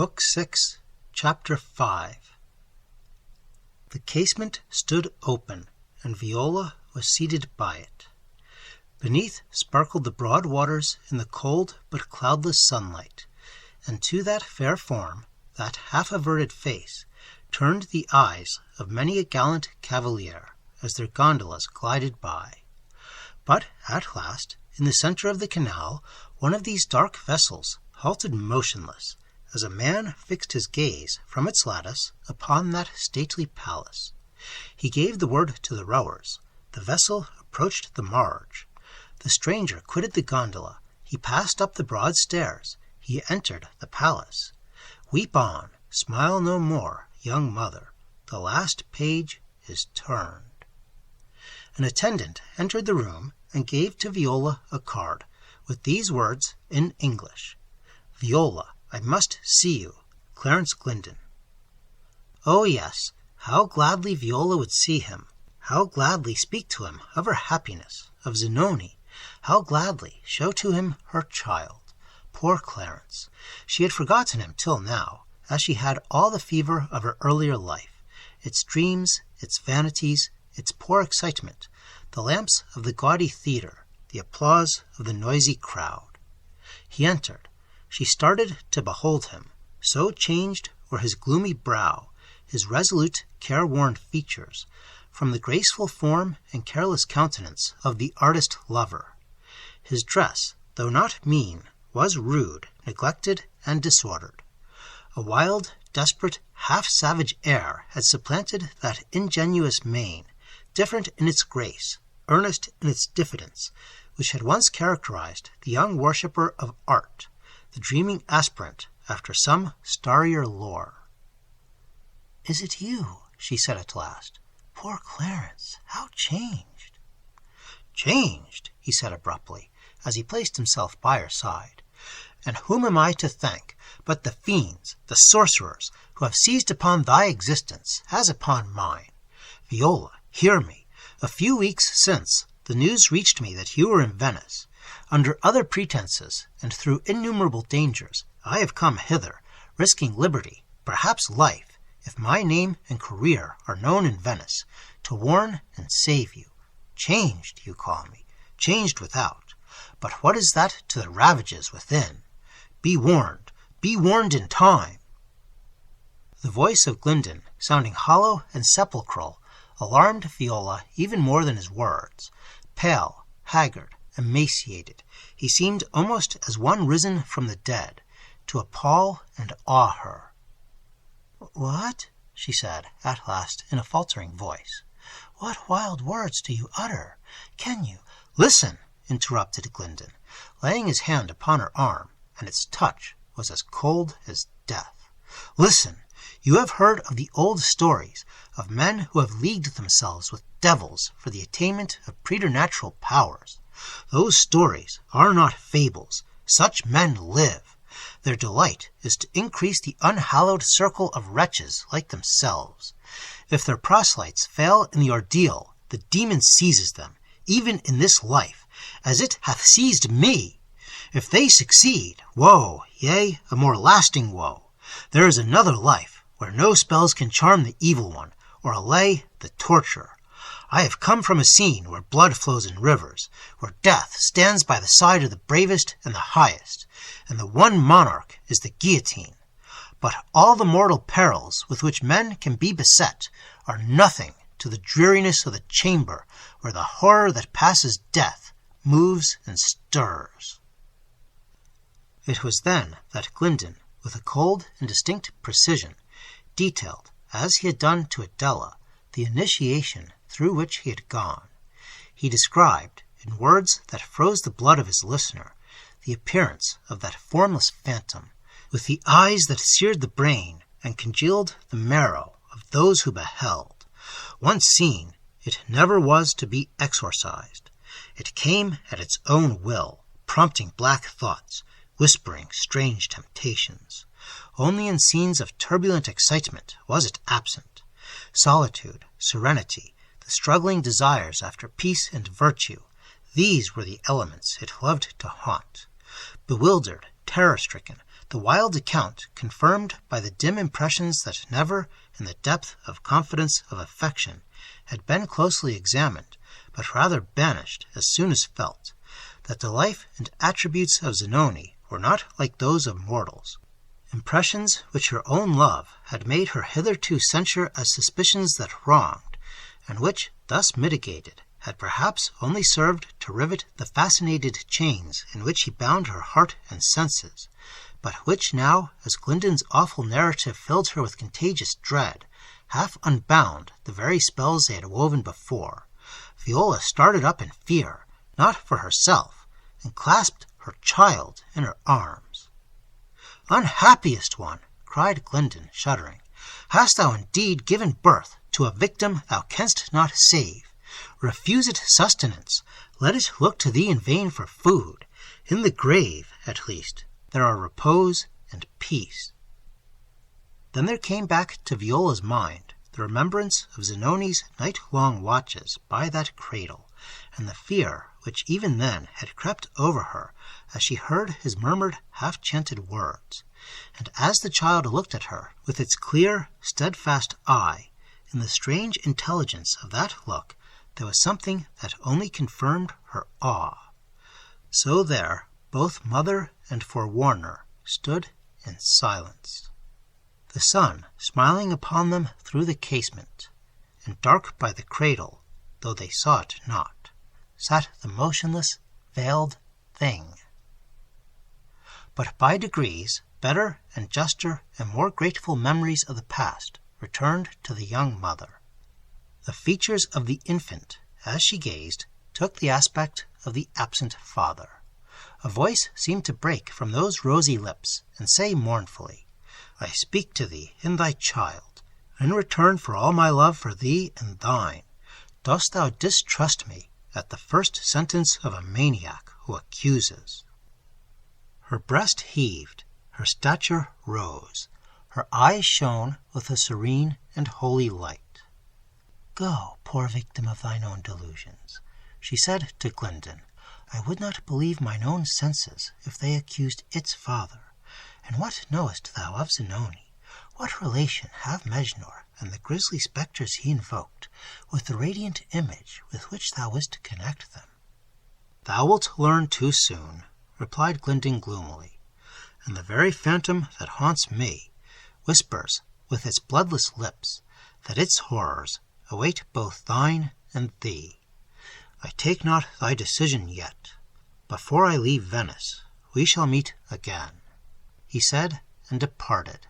Book 6, Chapter 5. The casement stood open, and Viola was seated by it. Beneath sparkled the broad waters in the cold but cloudless sunlight, and to that fair form, that half-averted face, turned the eyes of many a gallant cavalier as their gondolas glided by. But at last, in the centre of the canal, one of these dark vessels halted motionless, as a man fixed his gaze from its lattice upon that stately palace. He gave the word to the rowers. The vessel approached the marge. The stranger quitted the gondola. He passed up the broad stairs. He entered the palace. Weep on, smile no more, young mother. The last page is turned. An attendant entered the room and gave to Viola a card, with these words in English: "Viola, I must see you. Clarence Glendon." Oh yes, how gladly Viola would see him, how gladly speak to him of her happiness, of Zanoni, how gladly show to him her child. Poor Clarence! She had forgotten him till now, as she had all the fever of her earlier life, its dreams, its vanities, its poor excitement, the lamps of the gaudy theatre, the applause of the noisy crowd. He entered. She started to behold him. So changed were his gloomy brow, his resolute, careworn features, from the graceful form and careless countenance of the artist-lover. His dress, though not mean, was rude, neglected, and disordered. A wild, desperate, half-savage air had supplanted that ingenuous mien, different in its grace, earnest in its diffidence, which had once characterized the young worshipper of art, the dreaming aspirant after some starrier lore. "Is it you?" she said at last. "Poor Clarence, how changed!" "Changed?" he said abruptly, as he placed himself by her side. "And whom am I to thank but the fiends, the sorcerers, who have seized upon thy existence as upon mine? Viola, hear me. A few weeks since, the news reached me that you were in Venice. Under other pretenses, and through innumerable dangers, I have come hither, risking liberty, perhaps life, if my name and career are known in Venice, to warn and save you. Changed, you call me, changed without. But what is that to the ravages within? Be warned in time." The voice of Glendon, sounding hollow and sepulchral, alarmed Viola even more than his words. Pale, haggard, emaciated, he seemed almost as one risen from the dead, to appall and awe her. "What?" she said, at last, in a faltering voice. "What wild words do you utter? Can you—" "Listen!" interrupted Glendon, laying his hand upon her arm, and its touch was as cold as death. "Listen! You have heard of the old stories of men who have leagued themselves with devils for the attainment of preternatural powers. Those stories are not fables. Such men live. Their delight is to increase the unhallowed circle of wretches like themselves. If their proselytes fail in the ordeal, the demon seizes them, even in this life, as it hath seized me. If they succeed, woe, yea, a more lasting woe. There is another life, where no spells can charm the evil one, or allay the torturer. I have come from a scene where blood flows in rivers, where death stands by the side of the bravest and the highest, and the one monarch is the guillotine. But all the mortal perils with which men can be beset are nothing to the dreariness of the chamber where the horror that passes death moves and stirs." It was then that Glendon, with a cold and distinct precision, detailed, as he had done to Adela, the initiation through which he had gone. He described, in words that froze the blood of his listener, the appearance of that formless phantom, with the eyes that seared the brain and congealed the marrow of those who beheld. Once seen, it never was to be exorcised. It came at its own will, prompting black thoughts, whispering strange temptations. Only in scenes of turbulent excitement was it absent. Solitude, serenity, the struggling desires after peace and virtue, these were the elements it loved to haunt. Bewildered, terror-stricken, The wild account, confirmed by the dim impressions that never, in the depth of confidence of affection, had been closely examined, but rather banished as soon as felt, that the life and attributes of Zanoni were not like those of mortals. Impressions which her own love had made her hitherto censure as suspicions that wronged, and which, thus mitigated, had perhaps only served to rivet the fascinated chains in which he bound her heart and senses, but which now, as Glyndon's awful narrative filled her with contagious dread, half unbound the very spells they had woven before, Viola started up in fear, not for herself, and clasped her child in her arms. "Unhappiest one!" cried Glyndon, shuddering, "hast thou indeed given birth to a victim thou canst not save? Refuse it sustenance, let it look to thee in vain for food. In the grave, at least, there are repose and peace." Then there came back to Viola's mind the remembrance of Zanoni's night-long watches by that cradle, and the fear which even then had crept over her as she heard his murmured half-chanted words. And as the child looked at her with its clear, steadfast eye, in the strange intelligence of that look there was something that only confirmed her awe. So there both mother and forewarner stood in silence, the sun smiling upon them through the casement, and dark by the cradle, though they saw it not, sat the motionless, veiled thing. But by degrees better and juster and more grateful memories of the past returned to the young mother. The features of the infant, as she gazed, took the aspect of the absent father. A voice seemed to break from those rosy lips, and say mournfully, "I speak to thee in thy child. In return for all my love for thee and thine, dost thou distrust me at the first sentence of a maniac who accuses?" Her breast heaved, her stature rose, her eyes shone with a serene and holy light. "Go, poor victim of thine own delusions," she said to Glyndon. "I would not believe mine own senses if they accused its father. And what knowest thou of Zanoni? What relation have Mejnour and the grisly spectres he invoked with the radiant image with which thou wouldst connect them?" "Thou wilt learn too soon," replied Glyndon gloomily, "and the very phantom that haunts me whispers with its bloodless lips that its horrors await both thine and thee. I take not thy decision yet. Before I leave Venice we shall meet again." He said and departed.